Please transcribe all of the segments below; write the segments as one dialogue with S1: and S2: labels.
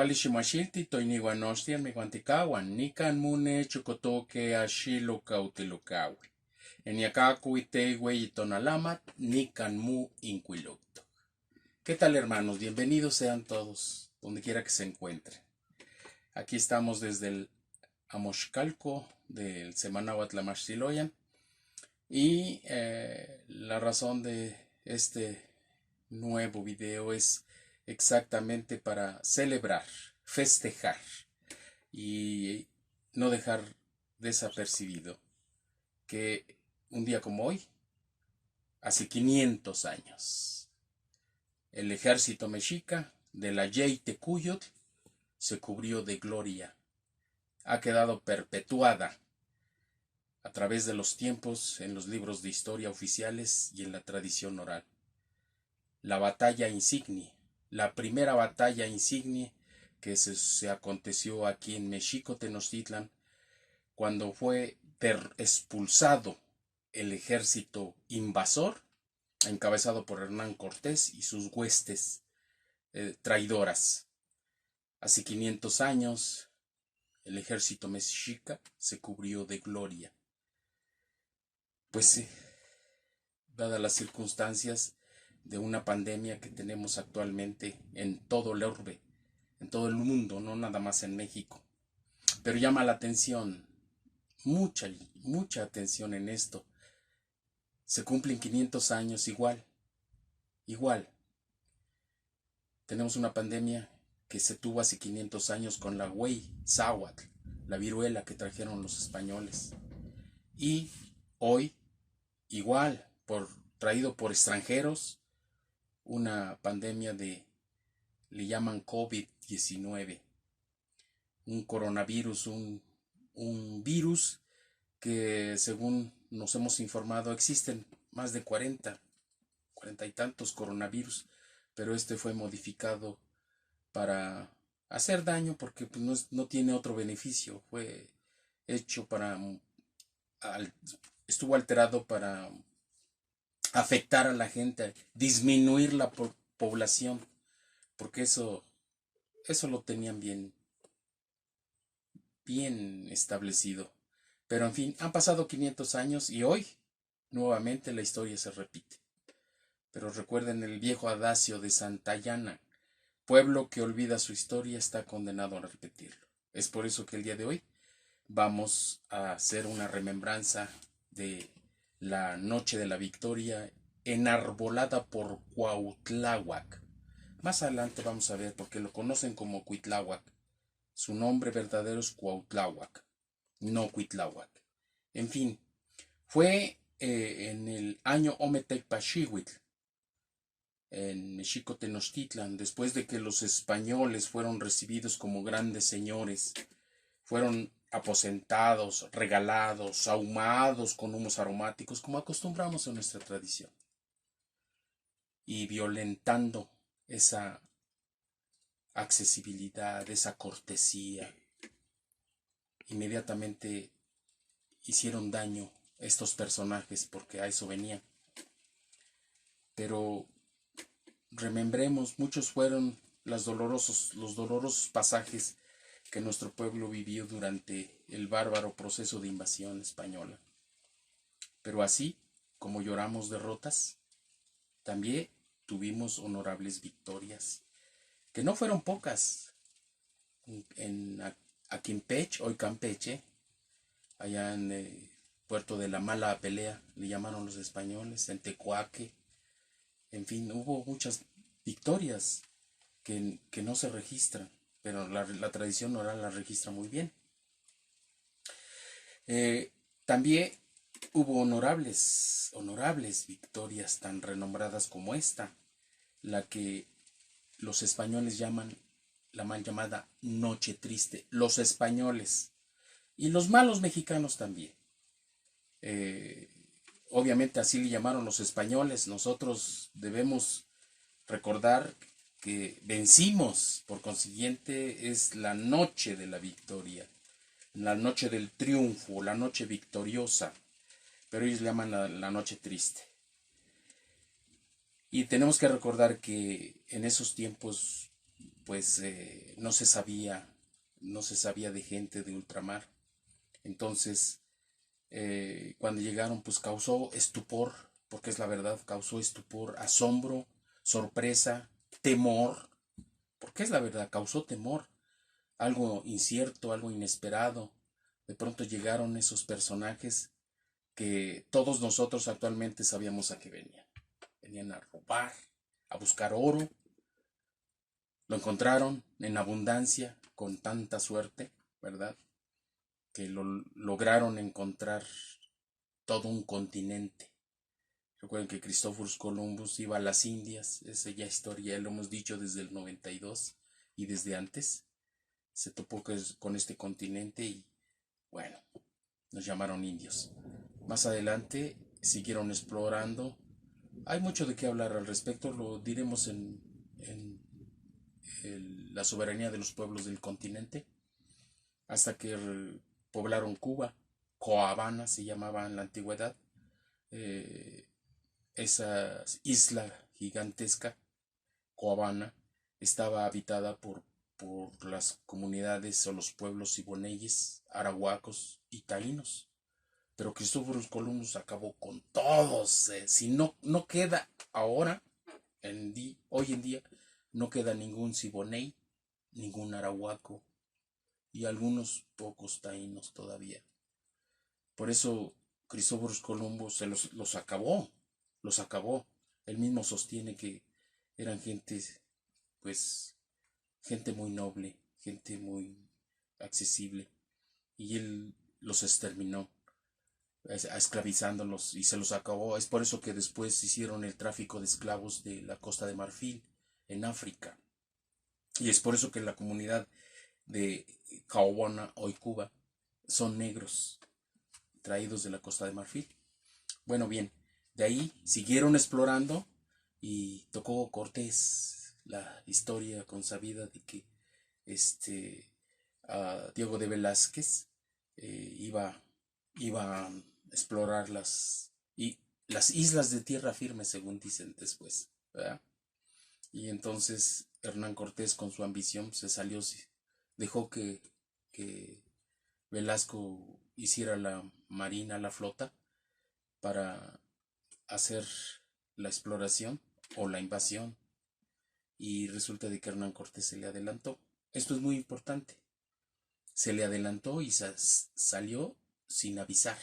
S1: Kuali Shimashilti, Toiniwanostian, Miguanticawan, Nikan Mune, Chocotoque, Ashilo, Cautelocawi. Eniacacu, Itegue y Tonalamat, Nikan Mu, Inquilucto. ¿Qué tal, hermanos? Bienvenidos sean todos, donde quiera que se encuentren. Aquí estamos desde el Amoxcalco del Semanáhuatl Amaxtiloyan. Y la razón de este nuevo video es exactamente para celebrar, festejar y no dejar desapercibido que un día como hoy, hace 500 años, el ejército mexica de la Yeytecuyotl se cubrió de gloria. Ha quedado perpetuada a través de los tiempos en los libros de historia oficiales y en la tradición oral. La batalla insignia, la primera batalla insignia que se aconteció aquí en Mexico, Tenochtitlan, cuando fue expulsado el ejército invasor, encabezado por Hernán Cortés y sus huestes traidoras. Hace 500 años, el ejército mexica se cubrió de gloria. Pues sí, dadas las circunstancias de una pandemia que tenemos actualmente en todo el orbe, en todo el mundo, no nada más en México. Pero llama la atención, mucha atención en esto. Se cumplen 500 años igual. Tenemos una pandemia que se tuvo hace 500 años con la Güey-Záhuatl, la viruela que trajeron los españoles. Y hoy, igual, traído por extranjeros, una pandemia le llaman COVID-19, un coronavirus, un virus que, según nos hemos informado, existen más de 40 y tantos coronavirus, pero este fue modificado para hacer daño porque pues, no tiene otro beneficio. Fue hecho estuvo alterado para afectar a la gente, disminuir la población, porque eso lo tenían bien establecido. Pero en fin, han pasado 500 años y hoy nuevamente la historia se repite. Pero recuerden el viejo adagio de Santayana: pueblo que olvida su historia está condenado a repetirlo. Es por eso que el día de hoy vamos a hacer una remembranza de la Noche de la Victoria enarbolada por Cuautláhuac. Más adelante vamos a ver por qué lo conocen como Cuitláhuac. Su nombre verdadero es Cuautláhuac, no Cuitláhuac. En fin, fue en el año Ometecpaxihuitl, en Mexico Tenochtitlan, después de que los españoles fueron recibidos como grandes señores, fueron aposentados, regalados, ahumados con humos aromáticos, como acostumbramos en nuestra tradición, y violentando esa accesibilidad, esa cortesía, inmediatamente hicieron daño estos personajes, porque a eso venían. Pero remembremos, muchos fueron los dolorosos pasajes que nuestro pueblo vivió durante el bárbaro proceso de invasión española. Pero así como lloramos derrotas, también tuvimos honorables victorias, que no fueron pocas. En Aquimpeche, hoy Campeche, allá en Puerto de la Mala Pelea, le llamaron los españoles, en Tecuaque, en fin, hubo muchas victorias que no se registran, pero la tradición oral la registra muy bien. También hubo honorables victorias tan renombradas como esta, la que los españoles llaman la mal llamada Noche Triste. Los españoles y los malos mexicanos también. Obviamente así le llamaron los españoles. Nosotros debemos recordar que vencimos, por consiguiente es la noche de la victoria, la noche del triunfo, la noche victoriosa, pero ellos le llaman la noche triste. Y tenemos que recordar que en esos tiempos pues no se sabía de gente de ultramar. Entonces, cuando llegaron, pues causó estupor, porque es la verdad, causó estupor, asombro, sorpresa, temor, porque es la verdad, causó temor, algo incierto, algo inesperado. De pronto llegaron esos personajes que todos nosotros actualmente sabíamos a qué venían. Venían a robar, a buscar oro. Lo encontraron en abundancia, con tanta suerte, ¿verdad? Que lo lograron encontrar todo un continente. Recuerden que Cristóbal Columbus iba a las Indias, esa ya historia lo hemos dicho desde el 92 y desde antes. Se topó con este continente y bueno, nos llamaron indios. Más adelante siguieron explorando. Hay mucho de qué hablar al respecto, lo diremos en la soberanía de los pueblos del continente, hasta que poblaron Cuba. Coabana se llamaba en la antigüedad. Esa isla gigantesca, Coabana, estaba habitada por las comunidades o los pueblos siboneyes, arahuacos y taínos. Pero Cristóbal Columbus acabó con todos. Si no queda ahora, hoy en día, no queda ningún siboney, ningún arahuaco y algunos pocos taínos todavía. Por eso Cristóbal Columbus los acabó, los acabó. Él mismo sostiene que eran pues, gente muy noble, gente muy accesible, y él los exterminó, esclavizándolos, y se los acabó. Es por eso que después hicieron el tráfico de esclavos de la Costa de Marfil en África. Y es por eso que la comunidad de Caobana, hoy Cuba, son negros traídos de la Costa de Marfil. Bueno, bien, de ahí siguieron explorando y tocó Cortés, la historia consabida de que Diego de Velázquez iba a explorar las islas de tierra firme, según dicen después, ¿verdad? Y entonces Hernán Cortés, con su ambición, se salió, dejó que Velasco hiciera la marina, la flota, para hacer la exploración o la invasión, y resulta de que Hernán Cortés se le adelantó. Esto es muy importante. Se le adelantó y salió sin avisar,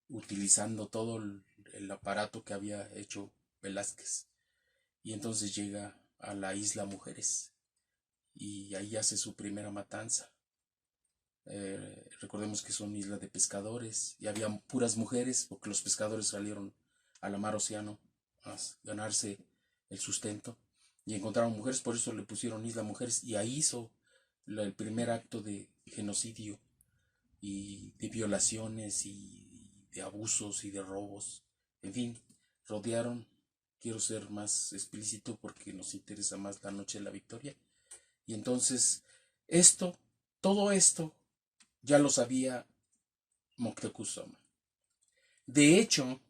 S1: utilizando todo el aparato que había hecho Velázquez. Y entonces llega a la isla Mujeres y ahí hace su primera matanza. Recordemos que son islas de pescadores y había puras mujeres, porque los pescadores salieron a la mar Océano a ganarse el sustento y encontraron mujeres, por eso le pusieron Isla Mujeres, y ahí hizo el primer acto de genocidio y de violaciones y de abusos y de robos. En fin, rodearon. Quiero ser más explícito porque nos interesa más la noche de la victoria. Y entonces todo esto ya lo sabía Moctezuma. De hecho,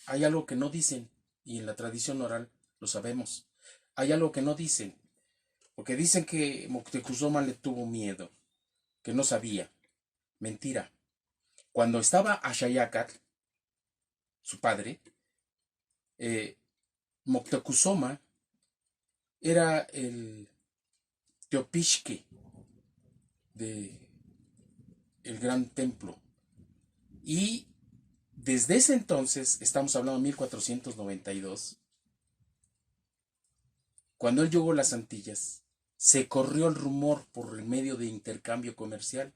S1: hay algo que no dicen, y en la tradición oral lo sabemos. Hay algo que no dicen, porque dicen que Moctezuma le tuvo miedo, que no sabía. Mentira. Cuando estaba Axayácatl, su padre, Moctezuma era el teopixque de el gran templo. Y desde ese entonces, estamos hablando de 1492, cuando él llegó a las Antillas, se corrió el rumor por el medio de intercambio comercial.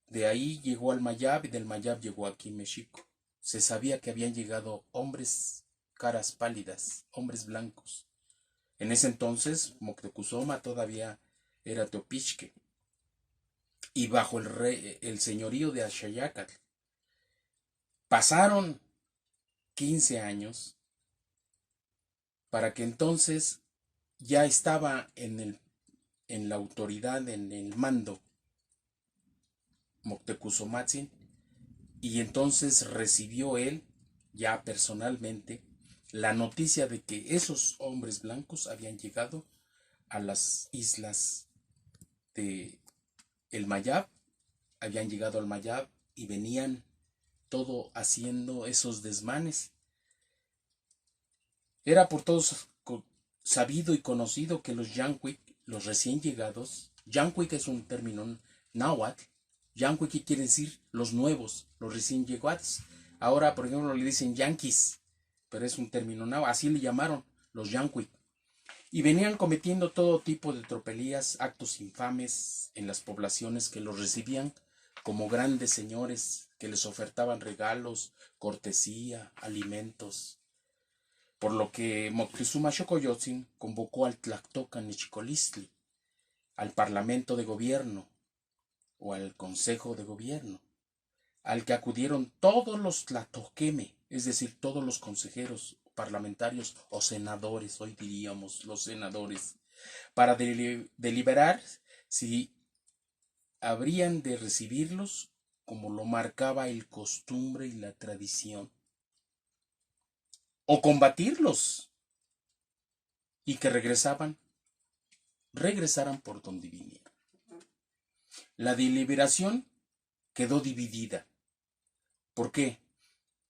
S1: De ahí llegó al Mayab y del Mayab llegó aquí a México. Se sabía que habían llegado hombres, caras pálidas, hombres blancos. En ese entonces, Moctezuma todavía era teopixque, y bajo el señorío de Axayácatl. Pasaron 15 años para que entonces ya estaba en la autoridad, en el mando, Moctecuzomatzin, y entonces recibió él ya personalmente la noticia de que esos hombres blancos habían llegado a las islas de el Mayab, habían llegado al Mayab y venían todo haciendo esos desmanes. Era por todos sabido y conocido que los Yanquic, los recién llegados, Yanquic es un término náhuatl, Yanquic quiere decir los nuevos, los recién llegados. Ahora, por ejemplo, le dicen yanquis, pero es un término náhuatl, así le llamaron los Yanquic. Y venían cometiendo todo tipo de tropelías, actos infames en las poblaciones que los recibían como grandes señores que les ofertaban regalos, cortesía, alimentos. Por lo que Moctezuma Xocoyotzin convocó al Tlactocan Nechicolistli, al Parlamento de Gobierno o al Consejo de Gobierno, al que acudieron todos los tlatoqueme, es decir, todos los consejeros parlamentarios o senadores, hoy diríamos los senadores, para deliberar si habrían de recibirlos como lo marcaba el costumbre y la tradición, o combatirlos y que regresaran por donde vinieron. La deliberación quedó dividida. ¿Por qué?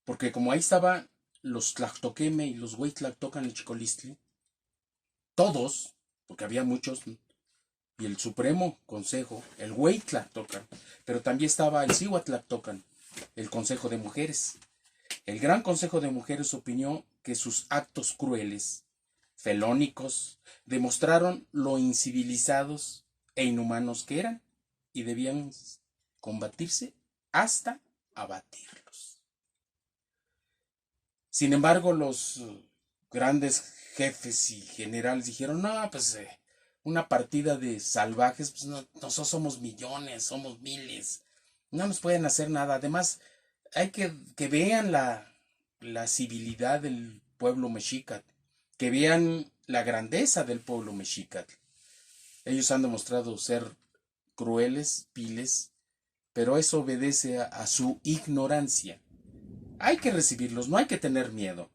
S1: Porque como ahí estaban los Tlactoqueme y los Hueytlactocan y Chicolistli, todos, porque había muchos, y el Supremo Consejo, el Hueytlactocan, pero también estaba el Cihuatlactocan, el Consejo de Mujeres. El Gran Consejo de Mujeres opinó que sus actos crueles, felónicos, demostraron lo incivilizados e inhumanos que eran y debían combatirse hasta abatirlos. Sin embargo, los grandes jefes y generales dijeron, no, pues una partida de salvajes, pues nosotros somos millones, somos miles, no nos pueden hacer nada. Además, hay que vean la civilidad del pueblo mexica, que vean la grandeza del pueblo mexica. Ellos han demostrado ser crueles, viles, pero eso obedece a su ignorancia. Hay que recibirlos, no hay que tener miedo.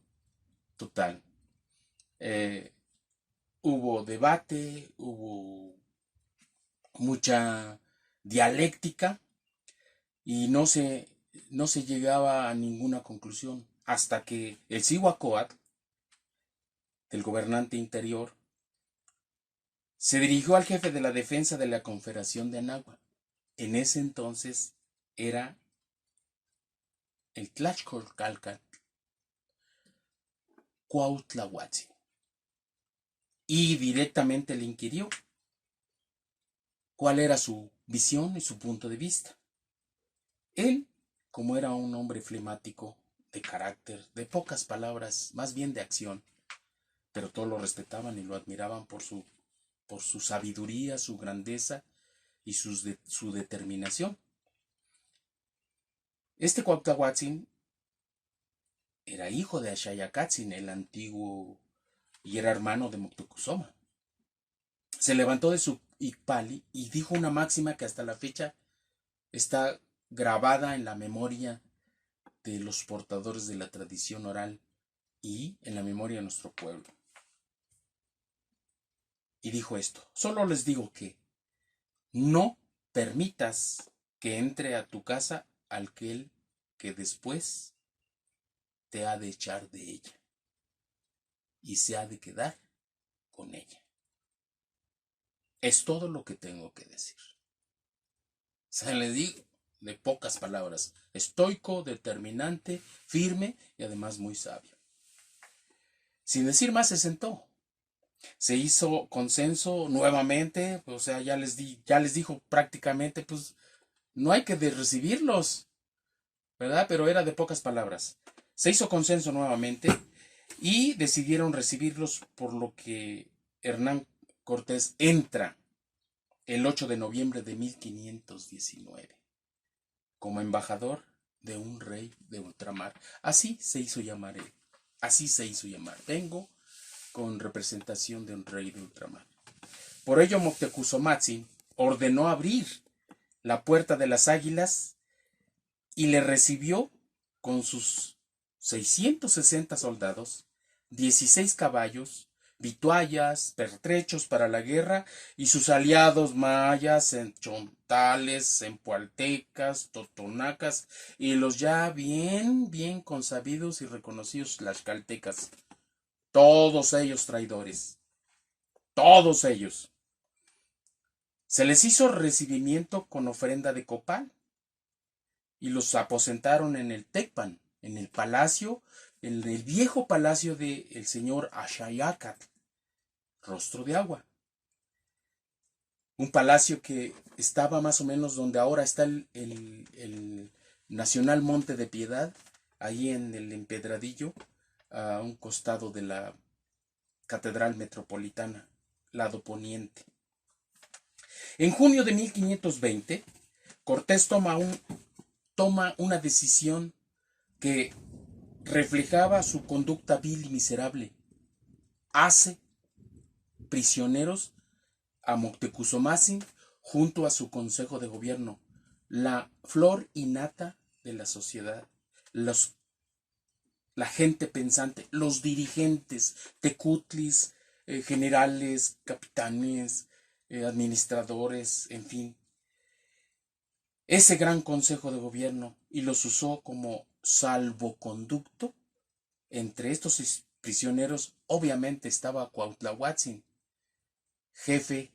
S1: Total. Hubo debate, hubo mucha dialéctica y no se llegaba a ninguna conclusión hasta que el Cihuacóatl, el gobernante interior, se dirigió al jefe de la defensa de la Confederación de Anáhuac. En ese entonces era el Tlaxcalcatl Cuautlahuatzin, y directamente le inquirió cuál era su visión y su punto de vista. Él, como era un hombre flemático, de carácter, de pocas palabras, más bien de acción, pero todos lo respetaban y lo admiraban por su sabiduría, su grandeza y su determinación. Este Cuautlahuatzin era hijo de Axayacatzin, el antiguo, y era hermano de Moctezuma. Se levantó de su icpali y dijo una máxima que hasta la fecha está grabada en la memoria de los portadores de la tradición oral y en la memoria de nuestro pueblo. Y dijo esto: solo les digo que no permitas que entre a tu casa aquel que después te ha de echar de ella y se ha de quedar con ella. Es todo lo que tengo que decir. O sea, les digo, de pocas palabras, estoico, determinante, firme y además muy sabio. Sin decir más, se sentó. Se hizo consenso nuevamente, o sea, ya les dijo prácticamente, pues no hay que recibirlos, ¿verdad? Pero era de pocas palabras. Se hizo consenso nuevamente y decidieron recibirlos, por lo que Hernán Cortés entra el 8 de noviembre de 1519 como embajador de un rey de ultramar. Así se hizo llamar él. Así se hizo llamar. Vengo con representación de un rey de ultramar. Por ello Moctecuzomatzin ordenó abrir la puerta de las Águilas y le recibió con sus 660 soldados, 16 caballos vituallas, pertrechos para la guerra, y sus aliados mayas en chontales, empualtecas, totonacas, y los ya bien consabidos y reconocidos tlaxcaltecas. Todos ellos traidores. Todos ellos. Se les hizo recibimiento con ofrenda de copal y los aposentaron en el Tecpan, en el palacio, en el viejo palacio del señor Axayácatl, Rostro de Agua. Un palacio que estaba más o menos donde ahora está el Nacional Monte de Piedad, ahí en el Empedradillo, a un costado de la Catedral Metropolitana, lado poniente. En junio de 1520, Cortés toma una decisión que reflejaba su conducta vil y miserable. Hace prisioneros a Moctezuma junto a su consejo de gobierno, la flor y nata de la sociedad, la gente pensante, los dirigentes, tecutlis, generales, capitanes, administradores, en fin. Ese gran consejo de gobierno, y los usó como salvoconducto. Entre estos prisioneros obviamente estaba Cuautlahuatzin, jefe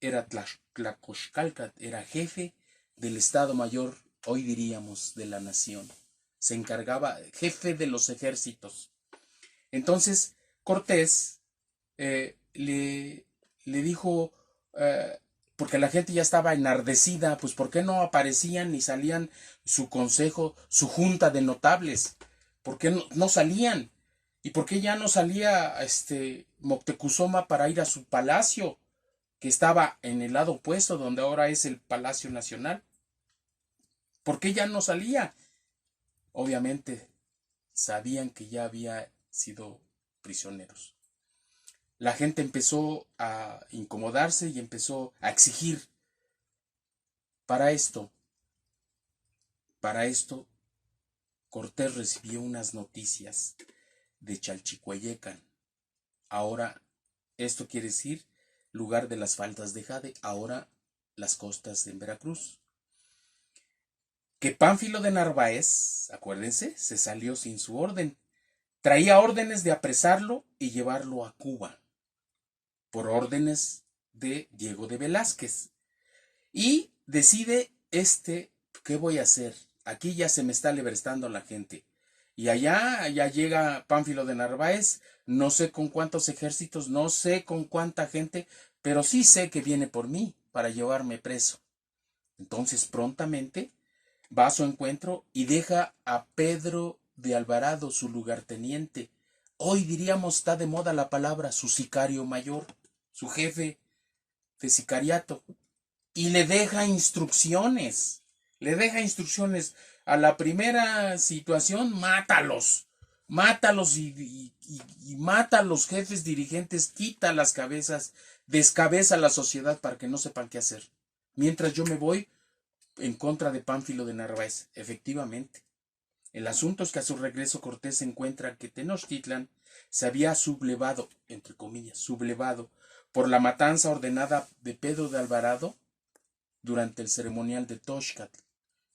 S1: era Tlacoxcalcat, era jefe del Estado Mayor, hoy diríamos, de la nación. Se encargaba, jefe de los ejércitos. Entonces, Cortés le dijo, porque la gente ya estaba enardecida, pues ¿por qué no aparecían ni salían su consejo, su junta de notables? ¿Por qué no salían? ¿Y por qué ya no salía Moctezuma para ir a su palacio, que estaba en el lado opuesto, donde ahora es el Palacio Nacional? ¿Por qué ya no salía? Obviamente sabían que ya había sido prisioneros. La gente empezó a incomodarse y empezó a exigir. Para esto, Cortés recibió unas noticias de Chalchicueyecan. Ahora, esto quiere decir lugar de las faldas de jade, ahora las costas en Veracruz. Que Pánfilo de Narváez, acuérdense, se salió sin su orden. Traía órdenes de apresarlo y llevarlo a Cuba, por órdenes de Diego de Velázquez. Y decide ¿qué voy a hacer? Aquí ya se me está libertando la gente. Y allá ya llega Pánfilo de Narváez, no sé con cuántos ejércitos, no sé con cuánta gente, pero sí sé que viene por mí para llevarme preso. Entonces prontamente va a su encuentro y deja a Pedro de Alvarado, su lugarteniente. Hoy diríamos, está de moda la palabra, su sicario mayor, su jefe de sicariato. Y le deja instrucciones. A la primera situación, mátalos. Mátalos y mata a los jefes dirigentes, quita las cabezas, descabeza a la sociedad para que no sepan qué hacer. Mientras yo me voy en contra de Pánfilo de Narváez. Efectivamente. El asunto es que a su regreso Cortés se encuentra que Tenochtitlan se había sublevado, entre comillas, sublevado por la matanza ordenada de Pedro de Alvarado durante el ceremonial de Toxcatl,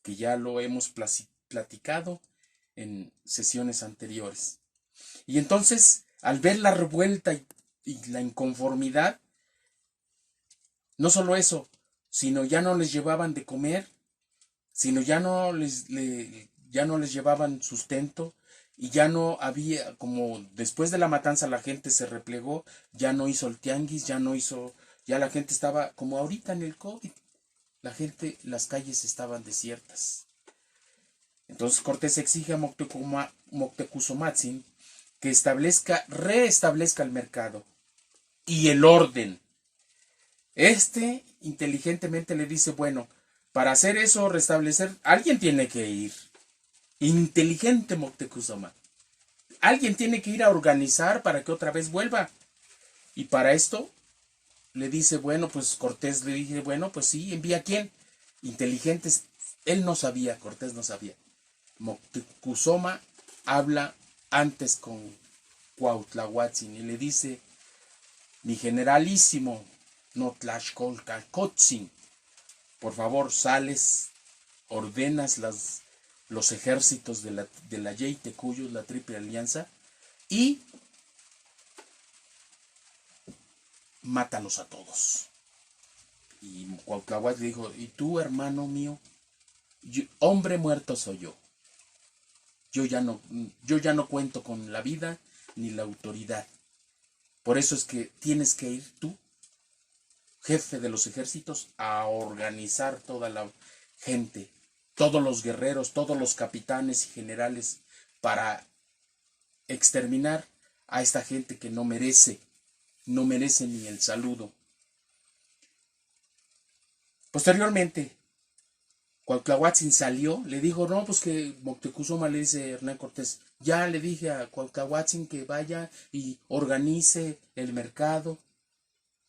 S1: que ya lo hemos platicado en sesiones anteriores. Y entonces, al ver la revuelta y la inconformidad, no solo eso, sino ya no les llevaban de comer, sino ya no les llevaban sustento, y ya no había, como después de la matanza la gente se replegó, ya no hizo el tianguis, ya la gente estaba como ahorita en el COVID. Las calles estaban desiertas. Entonces Cortés exige a Moctecuzomatzin que reestablezca el mercado y el orden. Inteligentemente le dice, bueno, para hacer eso, restablecer, alguien tiene que ir. Inteligente Moctezuma. Alguien tiene que ir a organizar para que otra vez vuelva. Y para esto le dice, bueno, pues Cortés le dice, bueno, pues sí, ¿envía a quién? Inteligentes. Cortés no sabía. Moctezuma habla antes con Cuautlahuatzin y le dice: mi generalísimo Notlachcolcacotzin, por favor sales, ordenas los ejércitos de la Yeytecuyos, la Triple Alianza, y mátalos a todos. Y Cuautlahuatzin le dijo: y tú, hermano mío, hombre muerto soy yo. Yo ya no cuento con la vida ni la autoridad. Por eso es que tienes que ir tú, jefe de los ejércitos, a organizar toda la gente, todos los guerreros, todos los capitanes y generales, para exterminar a esta gente que no merece ni el saludo. Posteriormente, Cuautlahuatzin salió, le dijo: no, pues que Moctezuma, le dice Hernán Cortés, ya le dije a Cuautlahuatzin que vaya y organice el mercado.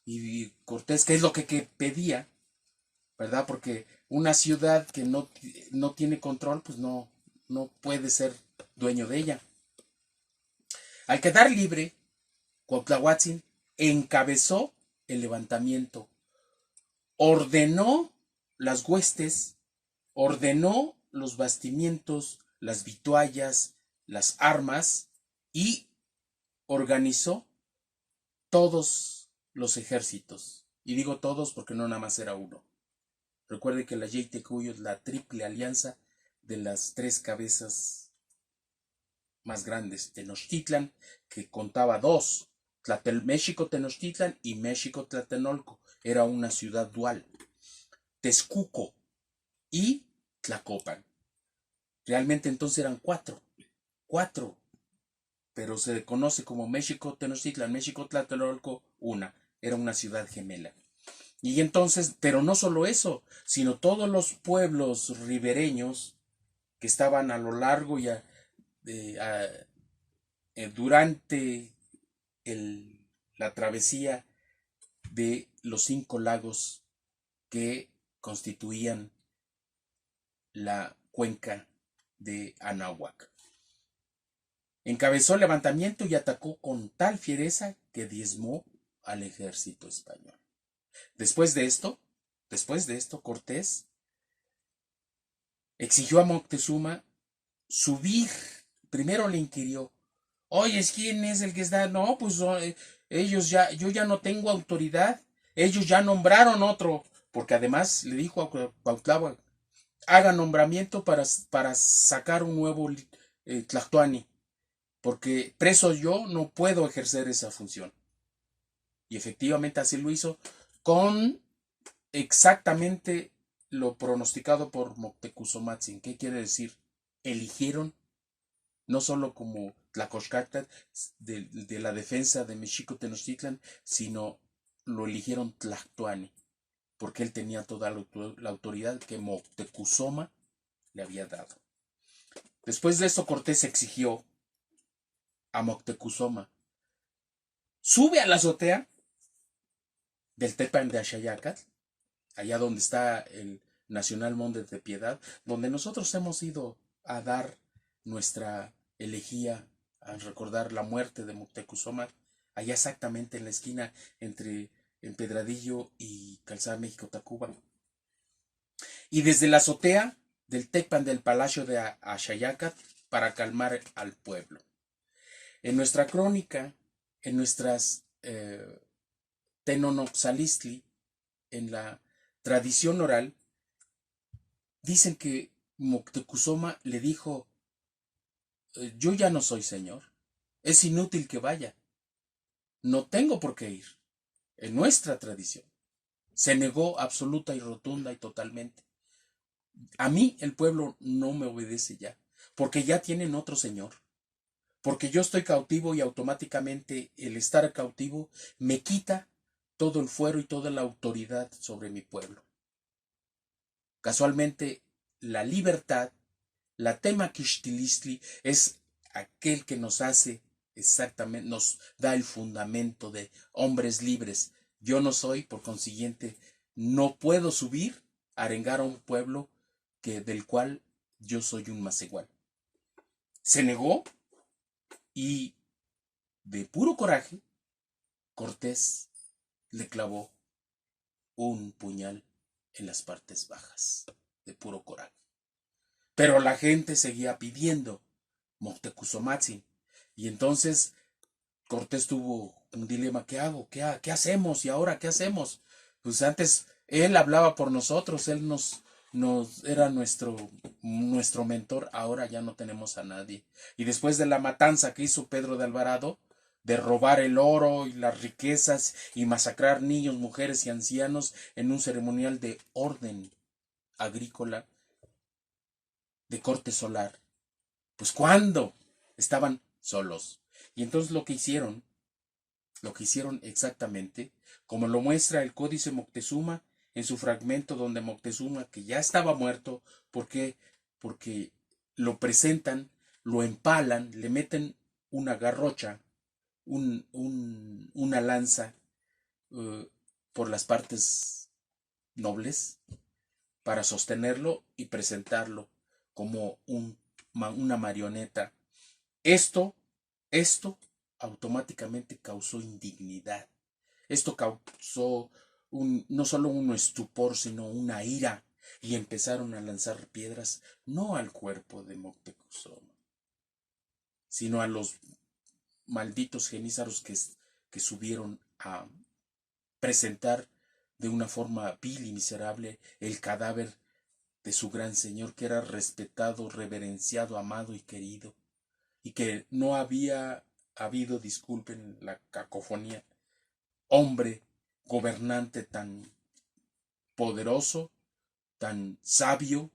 S1: Y Cortés, ¿qué es lo que pedía? ¿Verdad? Porque una ciudad que no tiene control, pues no puede ser dueño de ella. Al quedar libre, Cuautlahuatzin encabezó el levantamiento, ordenó las huestes, ordenó los bastimientos, las vituallas, las armas, y organizó todos los ejércitos. Y digo todos porque no nada más era uno. Recuerde que la Yeytecuyos es la triple alianza de las tres cabezas más grandes. Tenochtitlan, que contaba dos: México Tenochtitlan y México Tlatelolco. Era una ciudad dual. Texcuco y Tlacopan. Realmente entonces eran cuatro, pero se conoce como México Tenochtitlan, México Tlatelolco, una. Era una ciudad gemela. Y entonces, pero no solo eso, sino todos los pueblos ribereños que estaban a lo largo y durante la travesía de los 5 lagos que constituían la cuenca de Anáhuac. Encabezó el levantamiento y atacó con tal fiereza que diezmó al ejército español. Después de esto, Cortés exigió a Moctezuma subir. Primero le inquirió: oye, ¿quién es el que está? No, pues ellos ya, yo ya no tengo autoridad. Ellos ya nombraron otro. Porque además le dijo a Cuauhtémoc: haga nombramiento para sacar un nuevo Tlactuani. Porque preso yo no puedo ejercer esa función. Y efectivamente así lo hizo, con exactamente lo pronosticado por Moctecuzomatzin. ¿Qué quiere decir? Eligieron no solo como Tlacoxcatl de la defensa de Mexico Tenochtitlan, sino lo eligieron Tlactuani, porque él tenía toda la autoridad que Moctezuma le había dado. Después de esto, Cortés exigió a Moctezuma: sube a la azotea del Tepan de Axayácatl, allá donde está el Nacional Monte de Piedad, donde nosotros hemos ido a dar nuestra elegía, a recordar la muerte de Moctezuma, allá exactamente en la esquina entre Empedradillo y Calzada México-Tacuba. Y desde la azotea del Tepan del Palacio de Axayácatl, para calmar al pueblo. En nuestra crónica, en nuestras Tenonoxalistli, en la tradición oral, dicen que Moctezuma le dijo: yo ya no soy señor, es inútil que vaya, no tengo por qué ir. En nuestra tradición se negó absoluta y rotunda y totalmente: a mí el pueblo no me obedece ya, porque ya tienen otro señor, porque yo estoy cautivo y automáticamente el estar cautivo me quita todo el fuero y toda la autoridad sobre mi pueblo. Casualmente, la libertad, la tema Quixtilistli, es aquel que nos hace exactamente, nos da el fundamento de hombres libres. Yo no soy, por consiguiente, no puedo subir a arengar a un pueblo del cual yo soy un más igual. Se negó, y de puro coraje, Cortés le clavó un puñal en las partes bajas, de puro coraje. Pero la gente seguía pidiendo Moctecuzomatzin. Y entonces Cortés tuvo un dilema: ¿qué hago? ¿Qué hacemos? ¿Y ahora qué hacemos? Pues antes él hablaba por nosotros, él nos era nuestro mentor, ahora ya no tenemos a nadie. Y después de la matanza que hizo Pedro de Alvarado, de robar el oro y las riquezas y masacrar niños, mujeres y ancianos en un ceremonial de orden agrícola de corte solar, pues ¿cuándo? Estaban solos. Y entonces lo que hicieron exactamente, como lo muestra el Códice Moctezuma en su fragmento donde Moctezuma, que ya estaba muerto, ¿por qué? Porque lo presentan, lo empalan, le meten una garrocha, una lanza por las partes nobles para sostenerlo y presentarlo como una marioneta. Esto, esto automáticamente causó indignidad. Esto causó no solo un estupor, sino una ira, y empezaron a lanzar piedras no al cuerpo de Moctezuma, sino a los malditos genízaros que subieron a presentar de una forma vil y miserable el cadáver de su gran señor, que era respetado, reverenciado, amado y querido, y que no había habido, disculpen la cacofonía, hombre gobernante tan poderoso, tan sabio,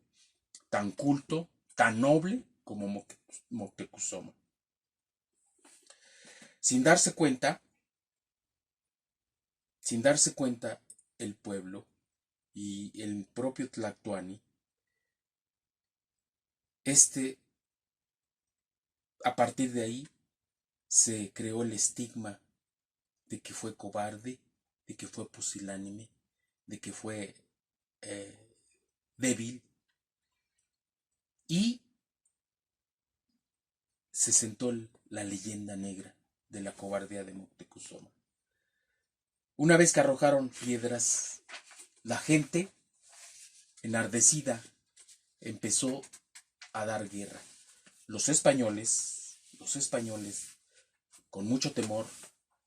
S1: tan culto, tan noble como Moctezuma. Sin darse cuenta, el pueblo y el propio Tlactuani, a partir de ahí se creó el estigma de que fue cobarde, de que fue pusilánime, de que fue débil, y se sentó la leyenda negra de la cobardía de Moctezuma. Una vez que arrojaron piedras, la gente, enardecida, empezó a dar guerra. Los españoles, con mucho temor,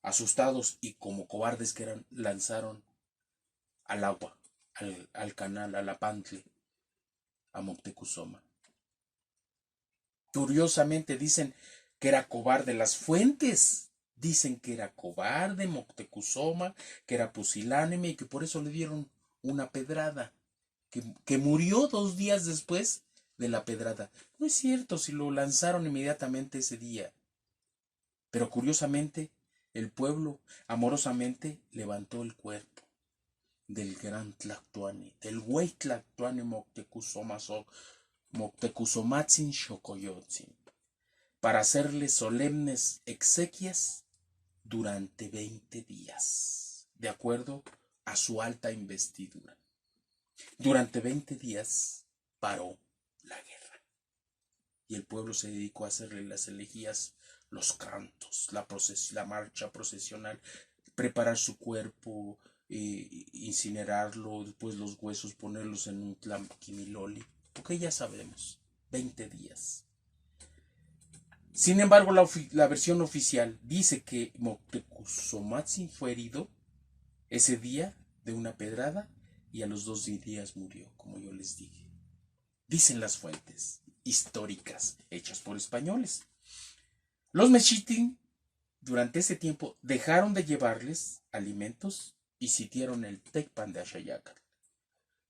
S1: asustados y como cobardes que eran, lanzaron al agua, al canal, a la Pantle, a Moctezuma. Curiosamente dicen que era cobarde. Las fuentes dicen que era cobarde Moctezuma, que era pusilánime y que por eso le dieron una pedrada, que murió 2 días después de la pedrada. No es cierto, si lo lanzaron inmediatamente ese día. Pero curiosamente, el pueblo amorosamente levantó el cuerpo del gran Tlactuani, del güey Tlactuani Moctecuzomatzin Xocoyotzin, para hacerle solemnes exequias durante 20 días, de acuerdo a su alta investidura. Durante 20 días paró la guerra y el pueblo se dedicó a hacerle las elegías, los cantos, la marcha procesional, preparar su cuerpo, incinerarlo, después los huesos ponerlos en un tlaquimiloli, porque ya sabemos, 20 días. Sin embargo, la versión oficial dice que Moctecuzomatzin fue herido ese día de una pedrada y a los 2 días murió, como yo les dije. Dicen las fuentes históricas hechas por españoles. Los mexitin durante ese tiempo dejaron de llevarles alimentos y sitiaron el Tecpan de Axayacal.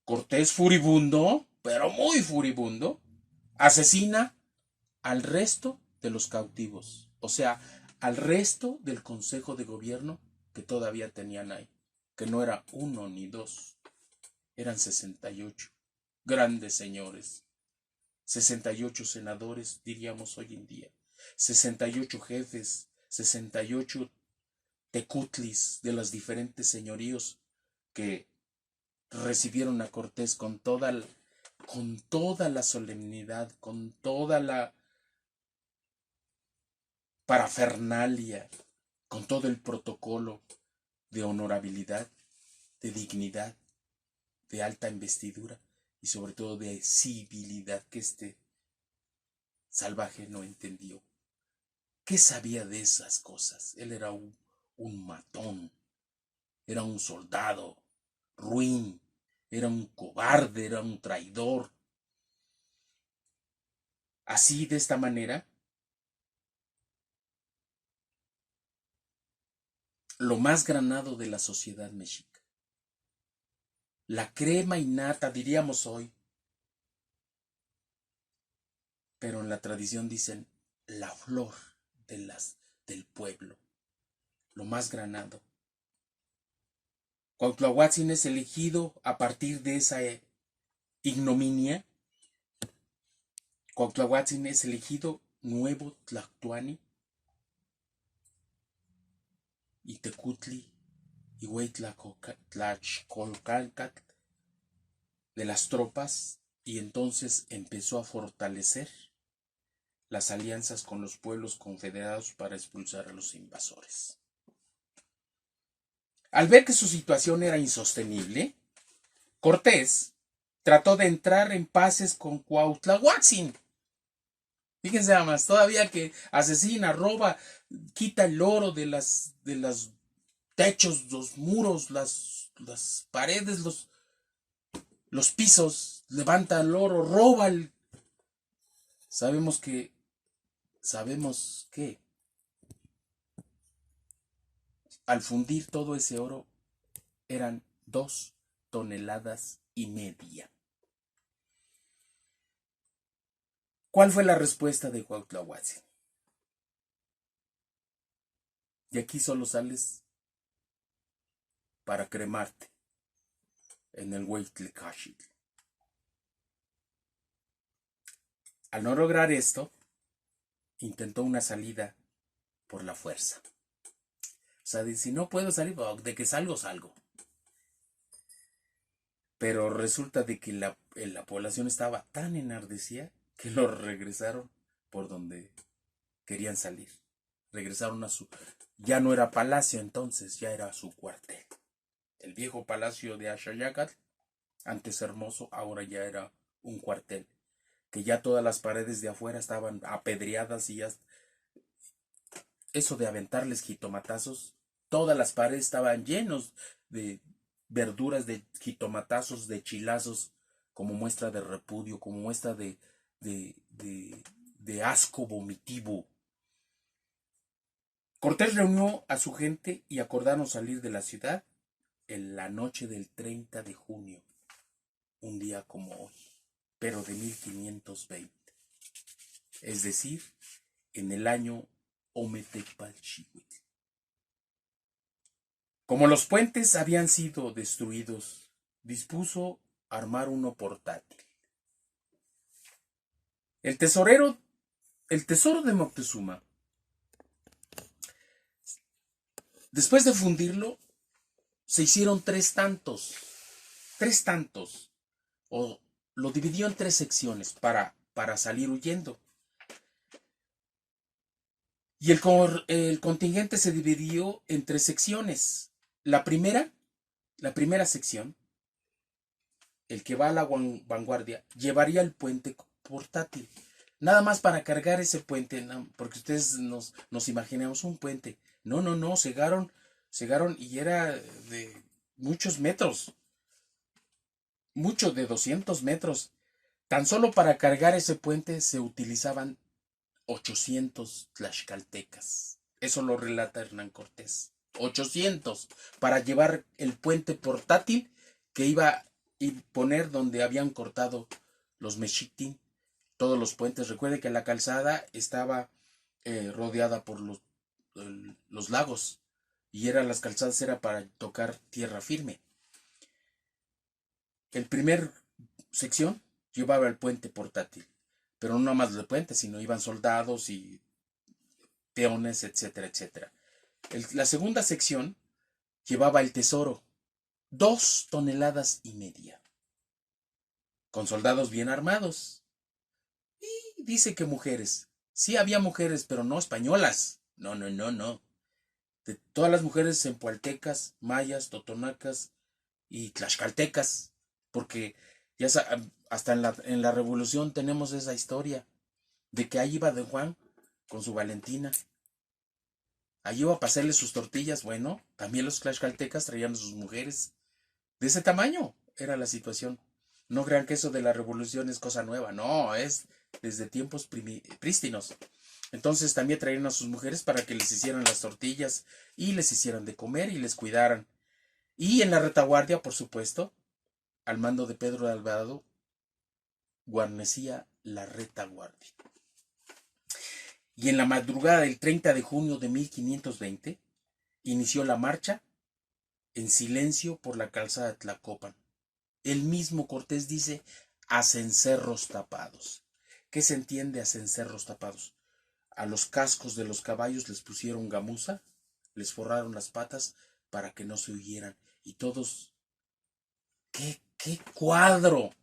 S1: Cortés, furibundo, pero muy furibundo, asesina al resto de los cautivos, o sea, al resto del consejo de gobierno que todavía tenían ahí, que no era 1 ni 2, eran 68 grandes señores, 68 senadores, diríamos hoy en día, 68 jefes, 68 tecutlis de los diferentes señoríos que recibieron a Cortés con toda la solemnidad, con toda la parafernalia con todo el protocolo de honorabilidad, de dignidad, de alta investidura y sobre todo de civilidad que este salvaje no entendió. ¿Qué sabía de esas cosas? Él era un matón, era un soldado ruin, era un cobarde, era un traidor. Así, de esta manera, lo más granado de la sociedad mexica, la crema innata, diríamos hoy, pero en la tradición dicen la flor del pueblo, lo más granado. Cuautlahuatzin es elegido a partir de esa ignominia. Cuautlahuatzin es elegido nuevo Tlactuani y Tecutli y Hueytlacolcalcat de las tropas, y entonces empezó a fortalecer las alianzas con los pueblos confederados para expulsar a los invasores. Al ver que su situación era insostenible, Cortés trató de entrar en paces con Cuautlahuatzin. Fíjense nada más, todavía que asesina, roba, quita el oro de los techos, los muros, las paredes, los pisos, levanta el oro, roba el... Sabemos que al fundir todo ese oro eran 2,5 toneladas. ¿Cuál fue la respuesta de Cuautlahuatzin? Y aquí solo sales para cremarte en el Hueytlicashitl. Al no lograr esto, intentó una salida por la fuerza. O sea, si no puedo salir, de que salgo, salgo. Pero resulta de que la población estaba tan enardecida que lo regresaron por donde querían salir. Regresaron a su... Ya no era palacio entonces, ya era su cuartel. El viejo palacio de Axayácatl, antes hermoso, ahora ya era un cuartel. Que ya todas las paredes de afuera estaban apedreadas y ya... Eso de aventarles jitomatazos, todas las paredes estaban llenos de verduras, de jitomatazos, de chilazos, como muestra de repudio, como muestra de asco vomitivo. Cortés reunió a su gente y acordaron salir de la ciudad en la noche del 30 de junio, un día como hoy, pero de 1520, es decir, en el año Ometepalchihuitl. Como los puentes habían sido destruidos, dispuso armar uno portátil. El tesoro de Moctezuma, después de fundirlo, se hicieron 3 tantos. 3 tantos. O lo dividió en 3 secciones para salir huyendo. Y el contingente se dividió en 3 secciones. La primera sección, el que va a la vanguardia, llevaría el puente portátil. Nada más para cargar ese puente, no, porque ustedes nos imaginamos un puente. No, cegaron y era de muchos metros. Mucho de 200 metros. Tan solo para cargar ese puente se utilizaban 800 tlaxcaltecas. Eso lo relata Hernán Cortés. 800 para llevar el puente portátil que iba a poner donde habían cortado los mexitín, todos los puentes. Recuerde que la calzada estaba rodeada por los lagos y las calzadas era para tocar tierra firme. El primer sección llevaba el puente portátil, pero no nada más el puente, sino iban soldados y peones, etcétera, etcétera. La segunda sección llevaba el tesoro, 2,5 toneladas, con soldados bien armados. Y dice que mujeres. Sí había mujeres, pero no españolas. No. de todas las mujeres zempoaltecas, mayas, totonacas y tlaxcaltecas, porque ya hasta en la revolución tenemos esa historia de que ahí iba Don Juan con su Valentina. Ahí iba a pasarle sus tortillas. Bueno, también los tlaxcaltecas traían a sus mujeres. De ese tamaño era la situación. No crean que eso de la revolución es cosa nueva. No, es desde tiempos prístinos. Entonces también traían a sus mujeres para que les hicieran las tortillas y les hicieran de comer y les cuidaran. Y en la retaguardia, por supuesto, al mando de Pedro de Alvarado, guarnecía la retaguardia. Y en la madrugada del 30 de junio de 1520 inició la marcha en silencio por la calzada de Tlacopan. El mismo Cortés dice a cencerros tapados. ¿Qué se entiende a cencerros tapados? A los cascos de los caballos les pusieron gamuza, les forraron las patas para que no se oyeran. Y todos, ¡qué cuadro!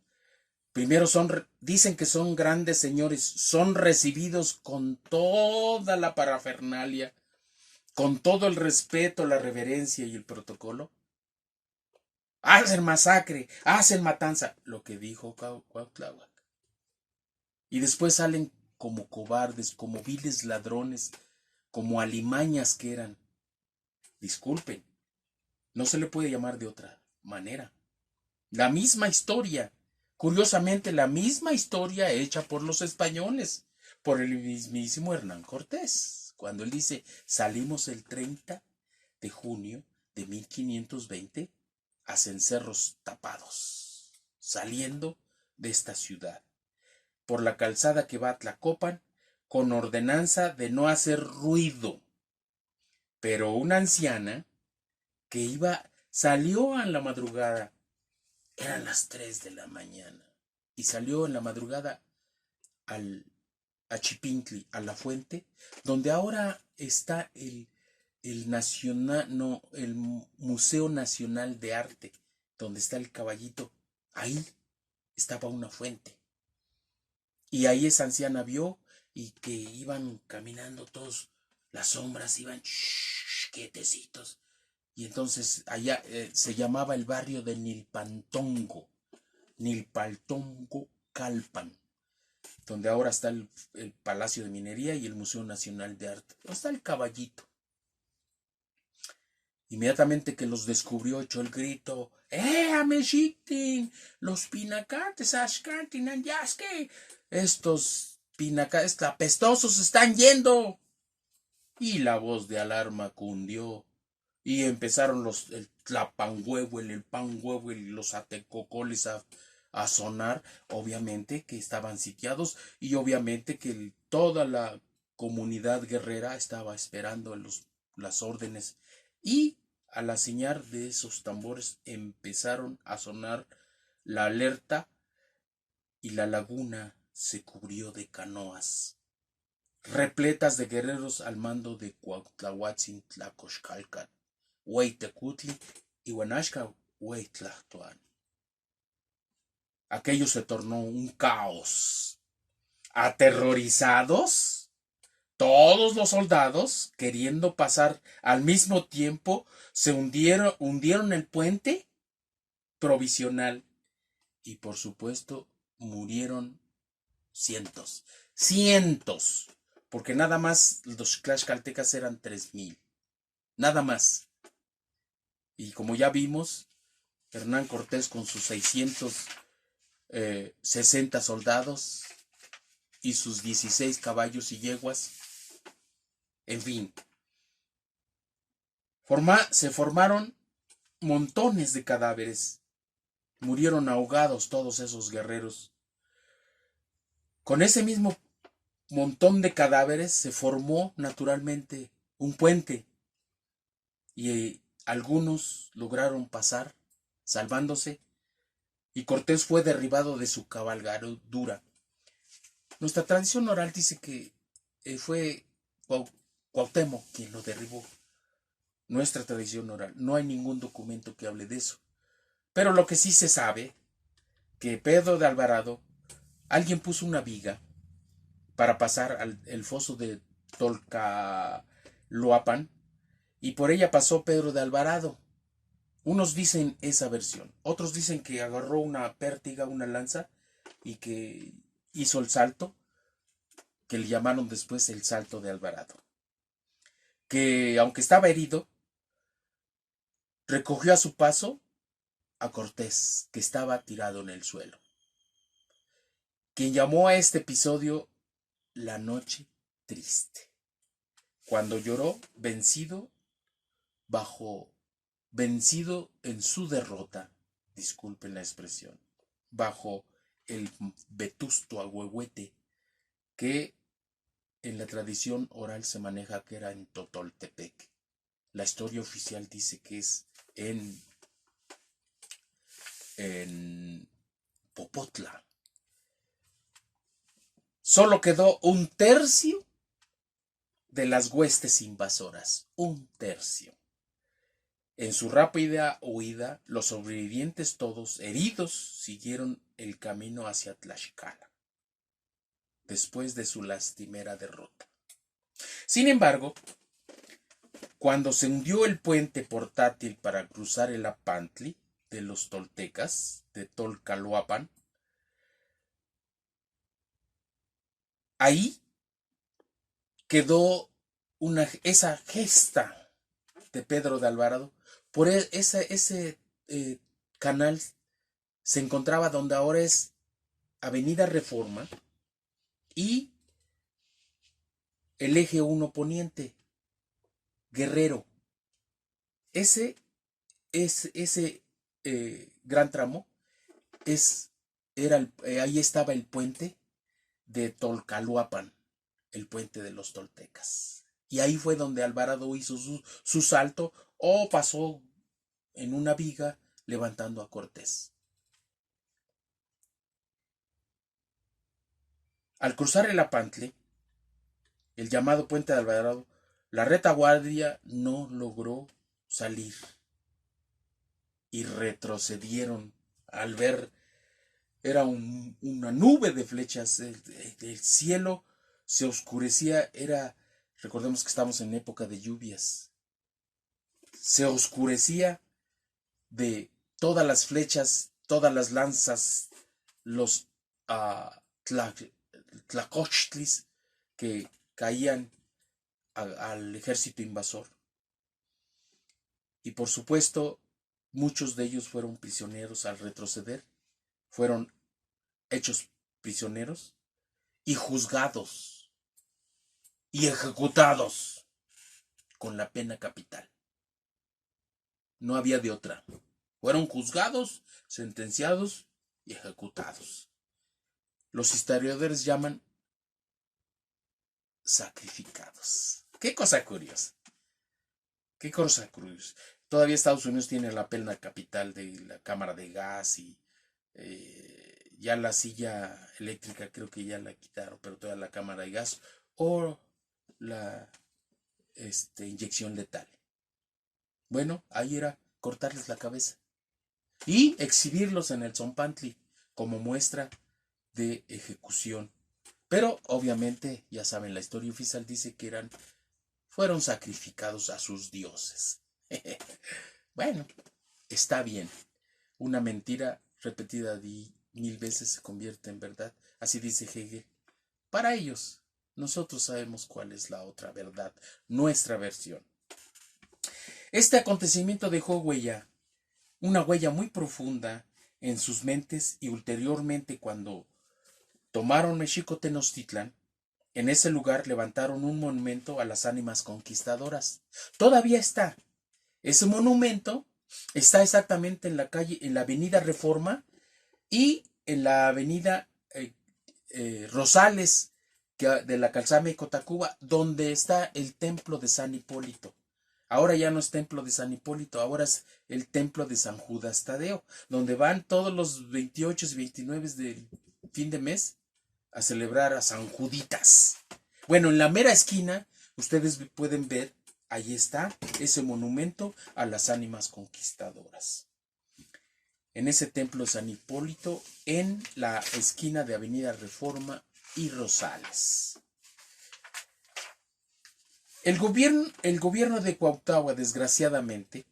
S1: Primero dicen que son grandes señores, son recibidos con toda la parafernalia, con todo el respeto, la reverencia y el protocolo. Hacen masacre, hacen matanza, lo que dijo Cuauhtémoc. Y después salen como cobardes, como viles ladrones, como alimañas que eran. Disculpen, no se le puede llamar de otra manera. La misma historia. Curiosamente, la misma historia hecha por los españoles, por el mismísimo Hernán Cortés, cuando él dice, salimos el 30 de junio de 1520 a cencerros tapados, saliendo de esta ciudad, por la calzada que va a Tlacopan, con ordenanza de no hacer ruido. Pero una anciana que salió a la madrugada. Eran las 3 de la mañana y salió en la madrugada a Chipintli, a la fuente, donde ahora está el Museo Nacional de Arte, donde está el caballito. Ahí estaba una fuente. Y ahí esa anciana vio y que iban caminando todos, las sombras iban quietecitos. Y entonces allá se llamaba el barrio de Nilpantongo Calpan, donde ahora está el Palacio de Minería y el Museo Nacional de Arte. Está el caballito. Inmediatamente que los descubrió, echó el grito: Amexictin! Los pinacates, Ashcantin, Anyaske. Estos pinacates apestosos están yendo. Y la voz de alarma cundió. Y empezaron el tlapanhuehuel, el panhuehuel y los atecocoles a sonar. Obviamente que estaban sitiados y obviamente que toda la comunidad guerrera estaba esperando las órdenes. Y a la señal de esos tambores empezaron a sonar la alerta y la laguna se cubrió de canoas repletas de guerreros al mando de Cuautlahuatzin Tlacoxcalcan, Hueytecutli y Huanaxca Hueytlactoan. Aquello se tornó un caos. Aterrorizados, todos los soldados, queriendo pasar al mismo tiempo, se hundieron el puente provisional y por supuesto murieron cientos, porque nada más los tlaxcaltecas eran 3,000, nada más. Y como ya vimos, Hernán Cortés con sus 660 soldados y sus 16 caballos y yeguas, en fin, se formaron montones de cadáveres. Murieron ahogados todos esos guerreros. Con ese mismo montón de cadáveres se formó naturalmente un puente y algunos lograron pasar salvándose y Cortés fue derribado de su cabalgadura. Nuestra tradición oral dice que fue Cuauhtémoc quien lo derribó. Nuestra tradición oral, no hay ningún documento que hable de eso. Pero lo que sí se sabe, que Pedro de Alvarado, alguien puso una viga para pasar el foso de Tolcaloapan y por ella pasó Pedro de Alvarado. Unos dicen esa versión, otros dicen que agarró una pértiga, una lanza, y que hizo el salto, que le llamaron después el salto de Alvarado. Que aunque estaba herido, recogió a su paso a Cortés, que estaba tirado en el suelo, quien llamó a este episodio la noche triste, cuando lloró vencido en su derrota, disculpen la expresión, bajo el vetusto ahuehuete que en la tradición oral se maneja que era en Totoltepec. La historia oficial dice que es en Popotla. Solo quedó un tercio de las huestes invasoras, un tercio. En su rápida huida, los sobrevivientes todos, heridos, siguieron el camino hacia Tlaxcala, después de su lastimera derrota. Sin embargo, cuando se hundió el puente portátil para cruzar el Apantli de los toltecas, de Tolcaloapan, ahí quedó esa gesta de Pedro de Alvarado. Por ese canal se encontraba donde ahora es Avenida Reforma y el eje 1 Poniente, Guerrero. Ese gran tramo ahí estaba el puente de Tolcaloapan, el puente de los toltecas. Y ahí fue donde Alvarado hizo su salto o pasó en una viga levantando a Cortés. Al cruzar el Apantle, el llamado puente de Alvarado, la retaguardia no logró salir y retrocedieron al ver, era una nube de flechas, el cielo se oscurecía, recordemos que estamos en época de lluvias, se oscurecía de todas las flechas, todas las lanzas, los tlacochtlis que caían al ejército invasor. Y por supuesto, muchos de ellos fueron prisioneros al retroceder, fueron hechos prisioneros y juzgados y ejecutados con la pena capital. No había de otra. Fueron juzgados, sentenciados y ejecutados. Los historiadores llaman sacrificados. Qué cosa curiosa. Qué cosa curiosa. Todavía Estados Unidos tiene la pena capital de la cámara de gas y ya la silla eléctrica creo que ya la quitaron, pero todavía la cámara de gas o la inyección letal. Bueno, ahí era cortarles la cabeza y exhibirlos en el Zompantli como muestra de ejecución. Pero obviamente, ya saben, la historia oficial dice que fueron sacrificados a sus dioses. Bueno, está bien. Una mentira repetida 1000 veces se convierte en verdad. Así dice Hegel. Para ellos, nosotros sabemos cuál es la otra verdad, nuestra versión. Este acontecimiento dejó una huella muy profunda en sus mentes y ulteriormente cuando tomaron Mexico Tenochtitlan, en ese lugar levantaron un monumento a las ánimas conquistadoras. Todavía está. Ese monumento está exactamente en la calle, en la avenida Reforma y en la avenida Rosales de la calzada México-Tacuba, donde está el templo de San Hipólito. Ahora ya no es templo de San Hipólito, ahora es el templo de San Judas Tadeo, donde van todos los 28 y 29 del fin de mes a celebrar a San Juditas. Bueno, en la mera esquina, ustedes pueden ver, ahí está ese monumento a las ánimas conquistadoras. En ese templo de San Hipólito, en la esquina de Avenida Reforma y Rosales. El gobierno de Cuauhtémoc, desgraciadamente,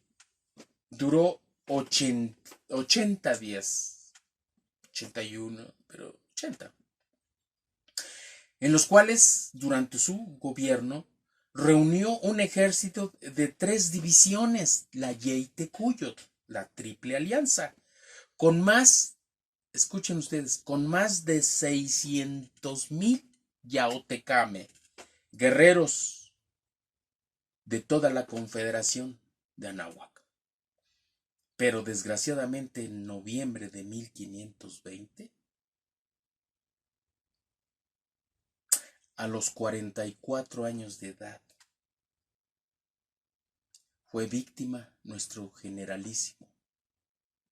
S1: duró 80 días, 81, pero 80, en los cuales, durante su gobierno, reunió un ejército de 3 divisiones, la Yeite-Cuyot, la Triple Alianza, con más, escuchen ustedes, con más de 600,000 yaotecame, guerreros de toda la Confederación de Anáhuac. Pero desgraciadamente en noviembre de 1520, a los 44 años de edad, fue víctima nuestro generalísimo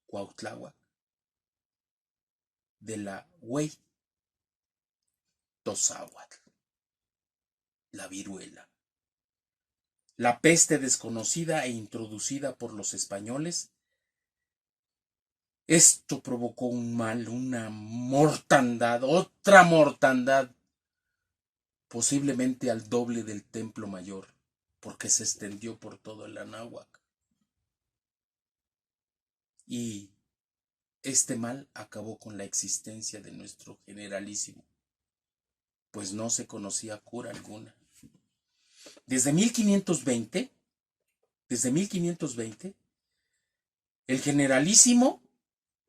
S1: Cuautláhuac de la Huey Tozáhuatl, la viruela, la peste desconocida e introducida por los españoles. Esto provocó un mal, una mortandad, otra mortandad, posiblemente al doble del Templo Mayor, porque se extendió por todo el Anáhuac. Y este mal acabó con la existencia de nuestro generalísimo, pues no se conocía cura alguna. Desde 1520, el generalísimo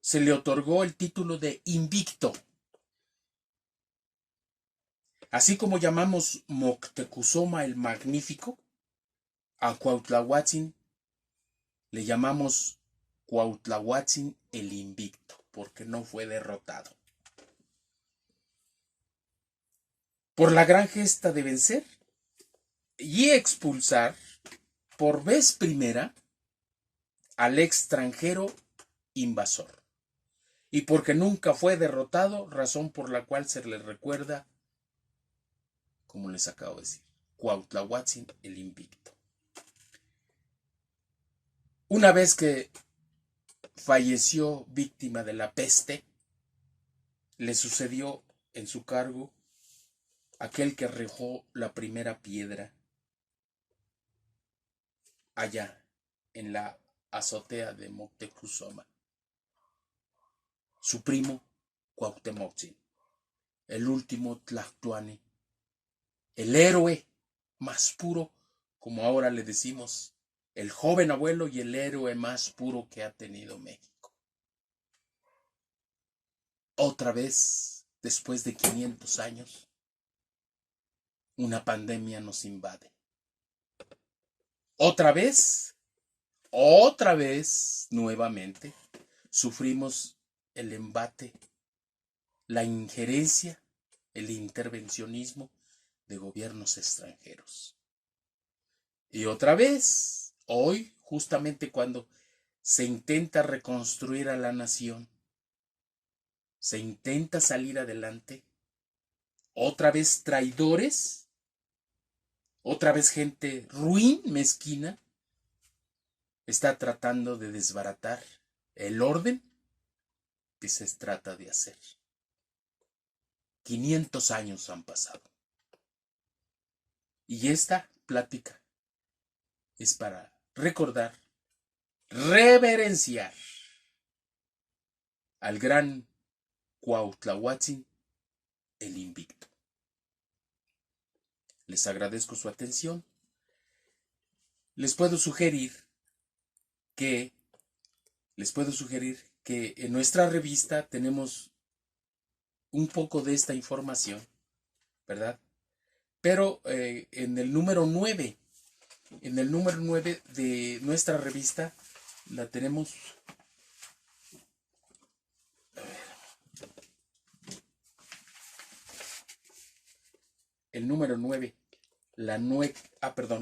S1: se le otorgó el título de invicto. Así como llamamos Moctezuma el Magnífico, a Cuautlahuatzin le llamamos Cuautlahuatzin el Invicto, porque no fue derrotado. Por la gran gesta de vencer y expulsar por vez primera al extranjero invasor, y porque nunca fue derrotado, razón por la cual se le recuerda, como les acabo de decir, Cuautlahuatzin el Invicto. Una vez que falleció víctima de la peste, le sucedió en su cargo aquel que arrojó la primera piedra allá en la azotea de Moctezuma, su primo Cuauhtémoc, el último Tlactuani, el héroe más puro, como ahora le decimos, el joven abuelo y el héroe más puro que ha tenido México. Otra vez, después de 500 años, una pandemia nos invade. Otra vez, nuevamente, sufrimos el embate, la injerencia, el intervencionismo de gobiernos extranjeros. Y otra vez, hoy, justamente cuando se intenta reconstruir a la nación, se intenta salir adelante, otra vez traidores, otra vez gente ruin, mezquina, está tratando de desbaratar el orden que se trata de hacer. 500 años han pasado. Y esta plática es para recordar, reverenciar al gran Cuautlahuatzin el Invicto. Les agradezco su atención. Les puedo sugerir que en nuestra revista tenemos un poco de esta información, ¿verdad? Pero en el número 9 de nuestra revista la tenemos. El número 9,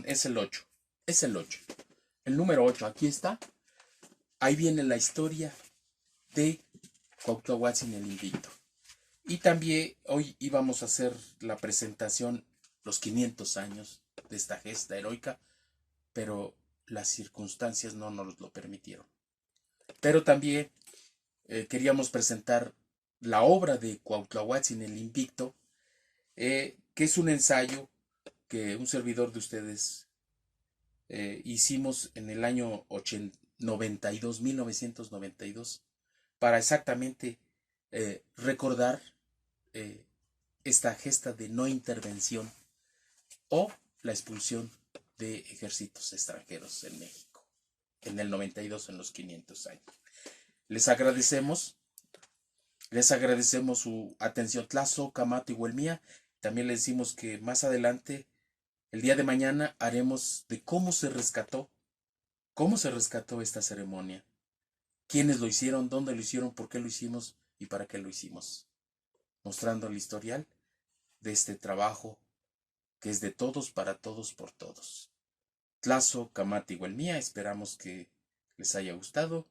S1: es el 8. Es el 8. El número 8, aquí está. Ahí viene la historia de Cuautlahuatzin el Invicto. Y también hoy íbamos a hacer la presentación, los 500 años de esta gesta heroica, pero las circunstancias no nos lo permitieron. Pero también queríamos presentar la obra de Cuautlahuatzin el Invicto, que es un ensayo que un servidor de ustedes hicimos en el año 1992, para exactamente recordar esta gesta de no intervención o la expulsión de ejércitos extranjeros en México, en el 92, en los 500 años. Les agradecemos su atención. Tlazo, Camato y Huelmía. También les decimos que más adelante, el día de mañana, haremos de cómo se rescató esta ceremonia, quiénes lo hicieron, dónde lo hicieron, por qué lo hicimos y para qué lo hicimos, mostrando el historial de este trabajo que es de todos, para todos, por todos. Tlazo, Camato y Huelmía, esperamos que les haya gustado